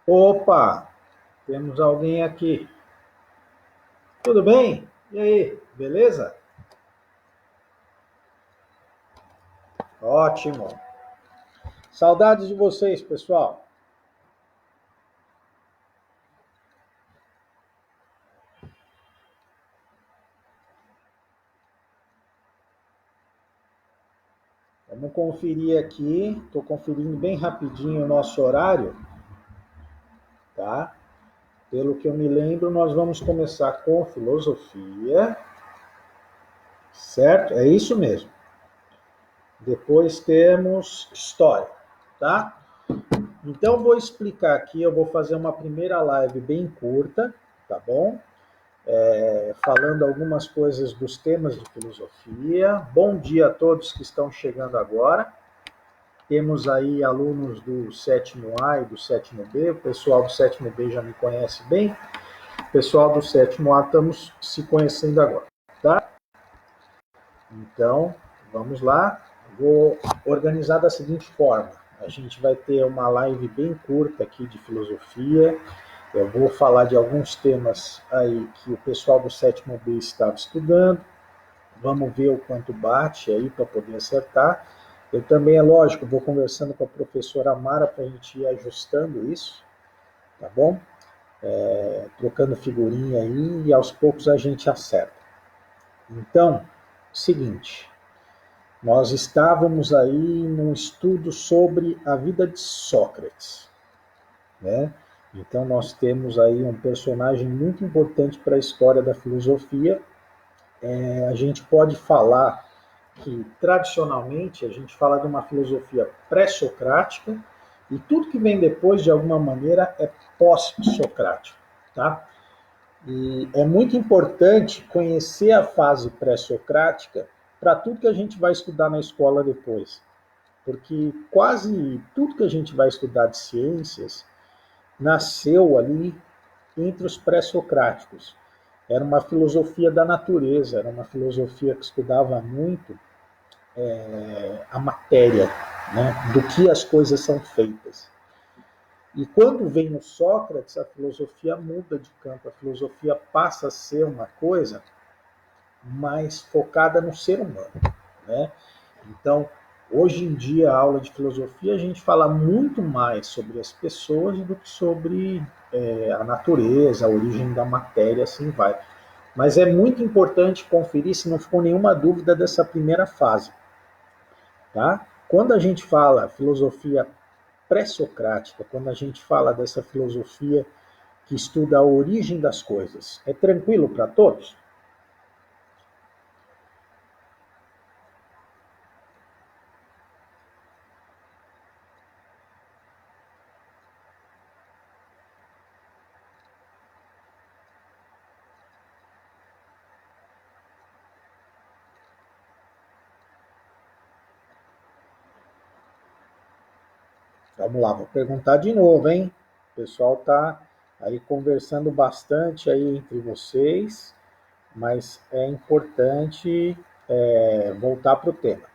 Opa, temos alguém aqui. Tudo bem? E aí, beleza? Ótimo. Saudades de vocês, pessoal. Vamos conferir aqui. Estou conferindo bem rapidinho o nosso horário, tá? Pelo que eu me lembro, nós vamos começar com filosofia, certo? É isso mesmo. Depois temos história, tá? Então vou explicar aqui, eu vou fazer uma primeira live bem curta, tá bom? Falando algumas coisas dos temas de filosofia. Bom dia a todos que estão chegando agora. Temos aí alunos do sétimo A e do sétimo B. O pessoal do sétimo B já me conhece bem. O pessoal do sétimo A estamos se conhecendo agora, tá? Então, vamos lá. Vou organizar da seguinte forma. A gente vai ter uma live bem curta aqui de filosofia. Eu vou falar de alguns temas aí que o pessoal do sétimo B estava estudando. Vamos ver o quanto bate aí para poder acertar. Eu também, é lógico, vou conversando com a professora Mara para a gente ir ajustando isso, tá bom? Trocando figurinha aí e aos poucos a gente acerta. Então, seguinte, nós estávamos aí num estudo sobre a vida de Sócrates, né? Então nós temos aí um personagem muito importante para a história da filosofia. A gente pode falar que tradicionalmente a gente fala de uma filosofia pré-socrática e tudo que vem depois, de alguma maneira, é pós-socrático, tá? E é muito importante conhecer a fase pré-socrática para tudo que a gente vai estudar na escola depois, porque quase tudo que a gente vai estudar de ciências nasceu ali entre os pré-socráticos. Era uma filosofia da natureza, era uma filosofia que estudava muito a matéria, né, do que as coisas são feitas. E quando vem o Sócrates, a filosofia muda de campo, a filosofia passa a ser uma coisa mais focada no ser humano, né? Então, hoje em dia, a aula de filosofia, a gente fala muito mais sobre as pessoas do que sobre a natureza, a origem da matéria, assim vai. Mas é muito importante conferir se não ficou nenhuma dúvida dessa primeira fase, tá? Quando a gente fala filosofia pré-socrática, quando a gente fala dessa filosofia que estuda a origem das coisas, é tranquilo para todos? Vamos lá, vou perguntar de novo, hein? O pessoal tá aí conversando bastante aí entre vocês, mas é importante voltar para o tema.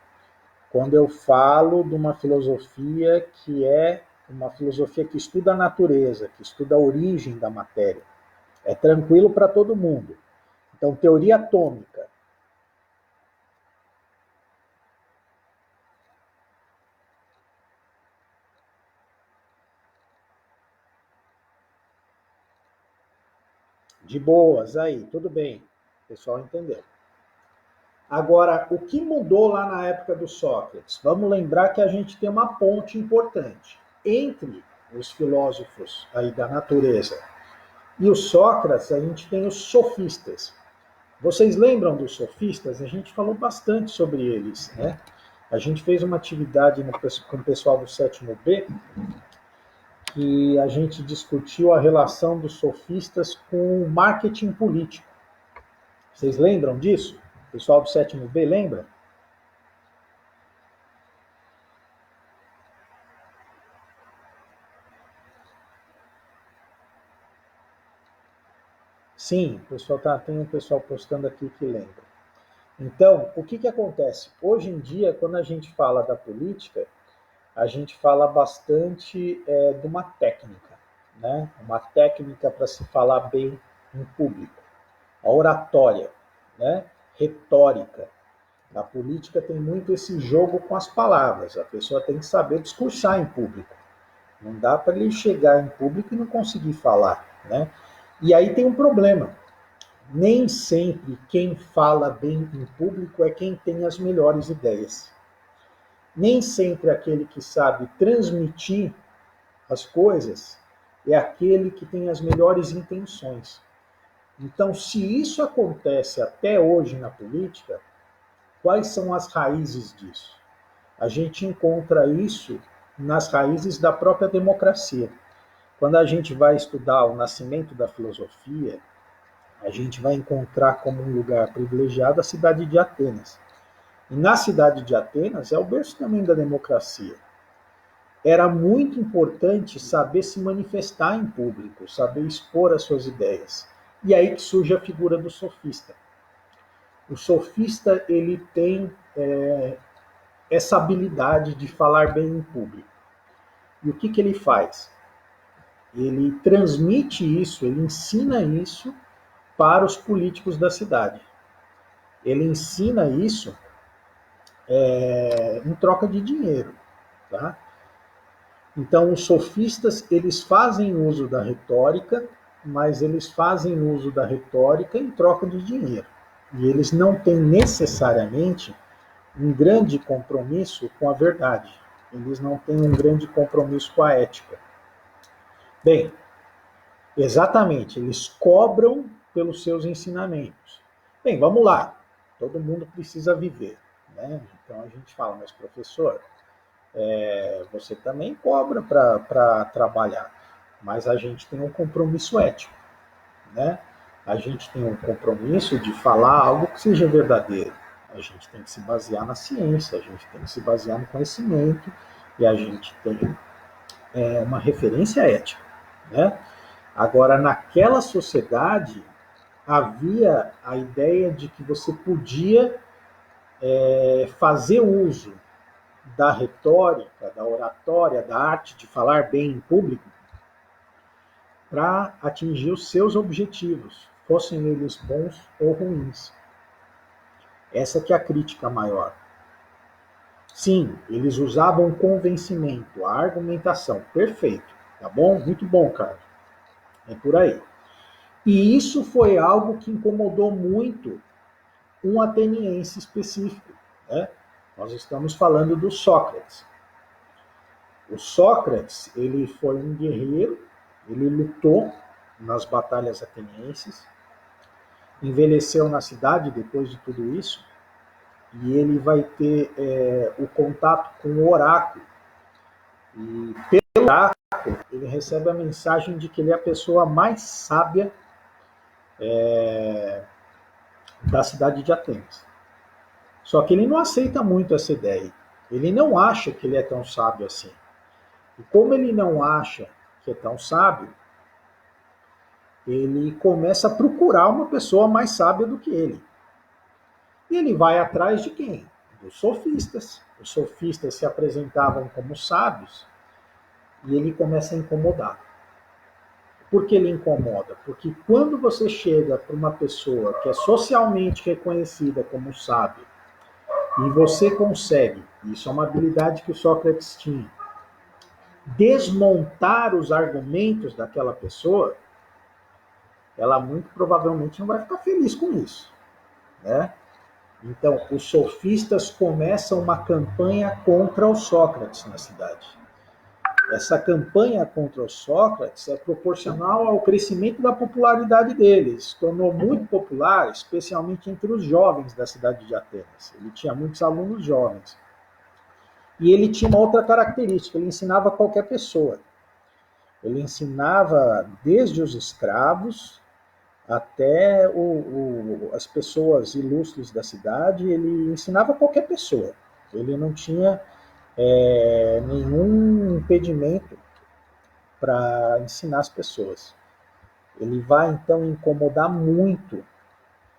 Quando eu falo de uma filosofia que é uma filosofia que estuda a natureza, que estuda a origem da matéria, é tranquilo para todo mundo. Então, teoria atômica. De boas, aí, tudo bem. O pessoal entendeu. Agora, o que mudou lá na época do Sócrates? Vamos lembrar que a gente tem uma ponte importante entre os filósofos aí da natureza e o Sócrates. A gente tem os sofistas. Vocês lembram dos sofistas? A gente falou bastante sobre eles, né? A gente fez uma atividade com o pessoal do sétimo B que a gente discutiu a relação dos sofistas com o marketing político. Vocês lembram disso? O pessoal do sétimo B lembra? Sim, o pessoal tem um pessoal postando aqui que lembra. Então, o que acontece? Hoje em dia, quando a gente fala da política, a gente fala bastante de uma técnica, né? Uma técnica para se falar bem em público. A oratória, né? Retórica. Na política tem muito esse jogo com as palavras. A pessoa tem que saber discursar em público. Não dá para ele chegar em público e não conseguir falar, né? E aí tem um problema. Nem sempre quem fala bem em público é quem tem as melhores ideias. Nem sempre aquele que sabe transmitir as coisas é aquele que tem as melhores intenções. Então, se isso acontece até hoje na política, quais são as raízes disso? A gente encontra isso nas raízes da própria democracia. Quando a gente vai estudar o nascimento da filosofia, a gente vai encontrar como um lugar privilegiado a cidade de Atenas. E na cidade de Atenas é o berço também da democracia. Era muito importante saber se manifestar em público, saber expor as suas ideias. E aí que surge a figura do sofista. O sofista ele tem essa habilidade de falar bem em público. E o que ele faz? Ele transmite isso, ele ensina isso para os políticos da cidade. Ele ensina isso em troca de dinheiro. Tá? Então, os sofistas eles fazem uso da retórica, mas eles fazem uso da retórica em troca de dinheiro. E eles não têm necessariamente um grande compromisso com a verdade. Eles não têm um grande compromisso com a ética. Bem, exatamente, eles cobram pelos seus ensinamentos. Bem, vamos lá. Todo mundo precisa viver, né? Então a gente fala, mas professor, você também cobra para trabalhar, mas a gente tem um compromisso ético, né? A gente tem um compromisso de falar algo que seja verdadeiro. A gente tem que se basear na ciência, a gente tem que se basear no conhecimento e a gente tem uma referência ética, né? Agora, naquela sociedade, havia a ideia de que você podia fazer uso da retórica, da oratória, da arte de falar bem em público para atingir os seus objetivos, fossem eles bons ou ruins. Essa que é a crítica maior. Sim, eles usavam o convencimento, a argumentação. Perfeito. Tá bom? Muito bom, cara. É por aí. E isso foi algo que incomodou muito um ateniense específico, né? Nós estamos falando do Sócrates. O Sócrates, ele foi um guerreiro, ele lutou nas batalhas atenienses, envelheceu na cidade depois de tudo isso, e ele vai ter o contato com o oráculo. E pelo oráculo, ele recebe a mensagem de que ele é a pessoa mais sábia da cidade de Atenas. Só que ele não aceita muito essa ideia. Ele não acha que ele é tão sábio assim. E como ele não acha que é tão sábio, ele começa a procurar uma pessoa mais sábia do que ele. E ele vai atrás de quem? Dos sofistas. Os sofistas se apresentavam como sábios e ele começa a incomodar. Por que ele incomoda? Porque quando você chega para uma pessoa que é socialmente reconhecida como sábia e você consegue, isso é uma habilidade que o Sócrates tinha, desmontar os argumentos daquela pessoa, ela muito provavelmente não vai ficar feliz com isso, né? Então, os sofistas começam uma campanha contra o Sócrates na cidade. Essa campanha contra o Sócrates é proporcional ao crescimento da popularidade dele. Se tornou muito popular, especialmente entre os jovens da cidade de Atenas. Ele tinha muitos alunos jovens. E ele tinha uma outra característica, ele ensinava qualquer pessoa. Ele ensinava desde os escravos até as pessoas ilustres da cidade, ele ensinava qualquer pessoa. Ele não tinha nenhum impedimento para ensinar as pessoas. Ele vai então incomodar muito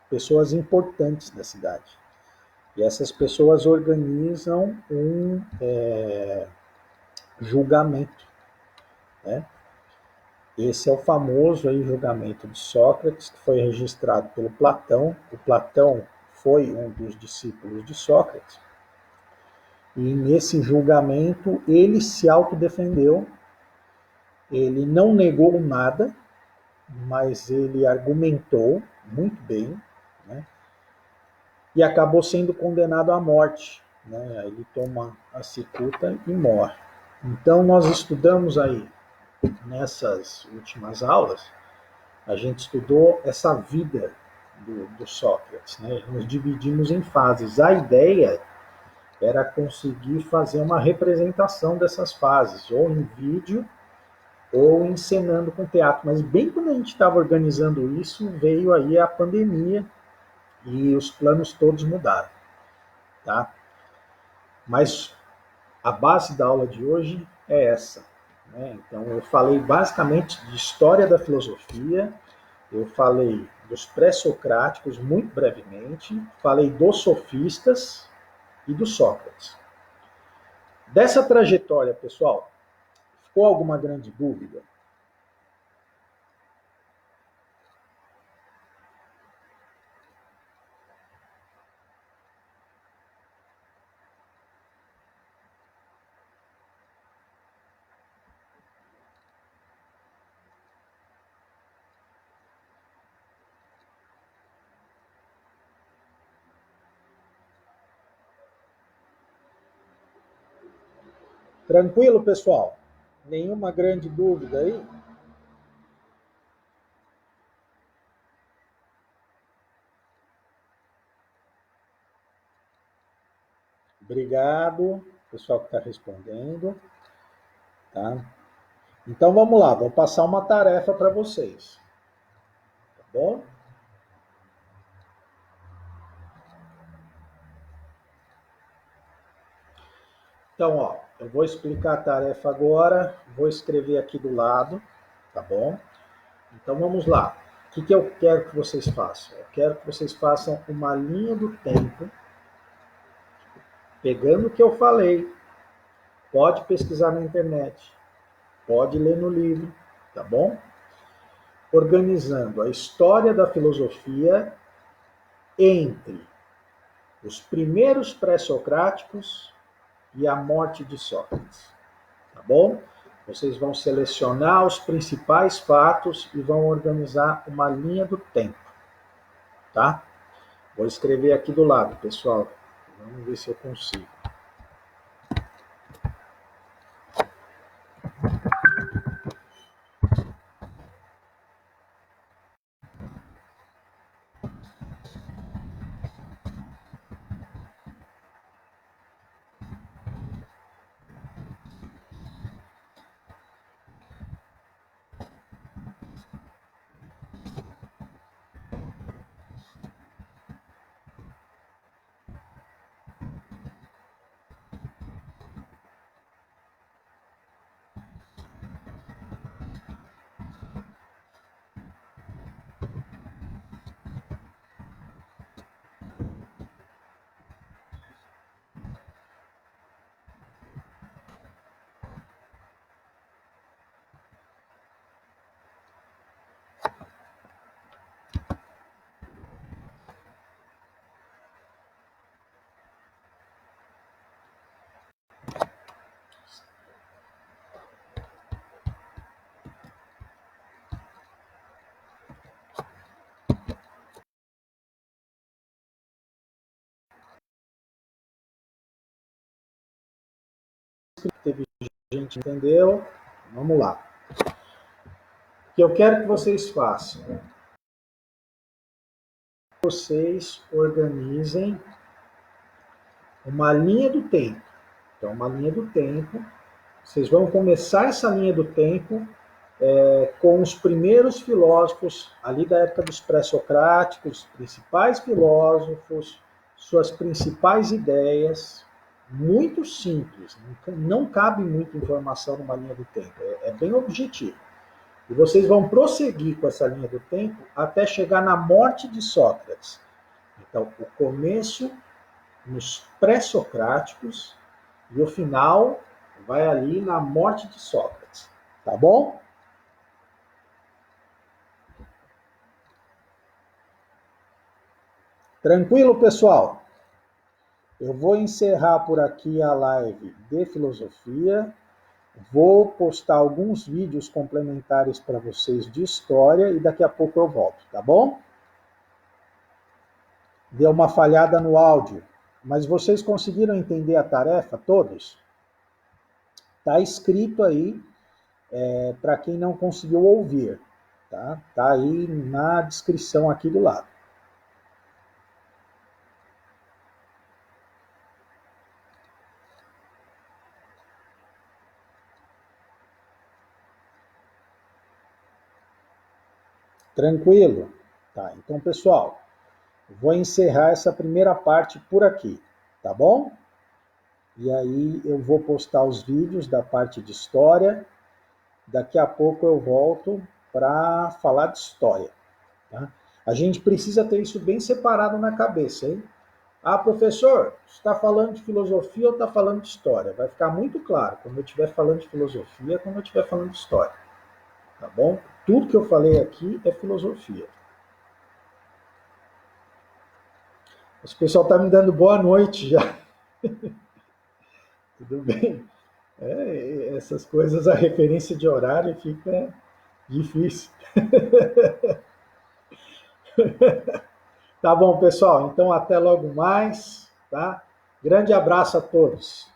pessoas importantes da cidade. E essas pessoas organizam um julgamento, né? Esse é o famoso aí julgamento de Sócrates, que foi registrado pelo Platão. O Platão foi um dos discípulos de Sócrates. E nesse julgamento ele se autodefendeu, ele não negou nada, mas ele argumentou muito bem, né? E acabou sendo condenado à morte, né? Ele toma a cicuta e morre. Então nós estudamos aí, nessas últimas aulas, a gente estudou essa vida do Sócrates, né? Nos dividimos em fases. A ideia era conseguir fazer uma representação dessas fases, ou em vídeo, ou encenando com teatro. Mas bem quando a gente estava organizando isso, veio aí a pandemia e os planos todos mudaram, tá? Mas a base da aula de hoje é essa, né? Então eu falei basicamente de história da filosofia, eu falei dos pré-socráticos muito brevemente, falei dos sofistas e do Sócrates. Dessa trajetória, pessoal, ficou alguma grande dúvida? Tranquilo, pessoal? Nenhuma grande dúvida aí? Obrigado, pessoal que está respondendo. Tá? Então vamos lá, vou passar uma tarefa para vocês. Tá bom? Então, ó, eu vou explicar a tarefa agora, vou escrever aqui do lado, tá bom? Então vamos lá. O que eu quero que vocês façam? Eu quero que vocês façam uma linha do tempo, pegando o que eu falei. Pode pesquisar na internet, pode ler no livro, tá bom? Organizando a história da filosofia entre os primeiros pré-socráticos e a morte de Sócrates, tá bom? Vocês vão selecionar os principais fatos e vão organizar uma linha do tempo, tá? Vou escrever aqui do lado, pessoal. Vamos ver se eu consigo. Teve gente que entendeu? Vamos lá. O que eu quero que vocês façam? Vocês organizem uma linha do tempo. Então, uma linha do tempo. Vocês vão começar essa linha do tempo com os primeiros filósofos ali da época dos pré-socráticos, principais filósofos, suas principais ideias, muito simples, não cabe muita informação numa linha do tempo, é bem objetivo. E vocês vão prosseguir com essa linha do tempo até chegar na morte de Sócrates. Então, o começo nos pré-socráticos e o final vai ali na morte de Sócrates. Tá bom? Tranquilo, pessoal? Eu vou encerrar por aqui a live de filosofia. Vou postar alguns vídeos complementares para vocês de história e daqui a pouco eu volto, tá bom? Deu uma falhada no áudio, mas vocês conseguiram entender a tarefa, todos? Está escrito aí, para quem não conseguiu ouvir, tá? Tá aí na descrição aqui do lado. Tranquilo? Tá, então, pessoal, vou encerrar essa primeira parte por aqui, tá bom? E aí eu vou postar os vídeos da parte de história. Daqui a pouco eu volto para falar de história. Tá? A gente precisa ter isso bem separado na cabeça, hein? Ah, professor, você está falando de filosofia ou está falando de história? Vai ficar muito claro quando eu estiver falando de filosofia, quando eu estiver falando de história. Tá bom? Tudo que eu falei aqui é filosofia. O pessoal está me dando boa noite já. Tudo bem? Essas coisas, a referência de horário fica difícil. Tá bom, pessoal. Então, até logo mais. Tá? Grande abraço a todos.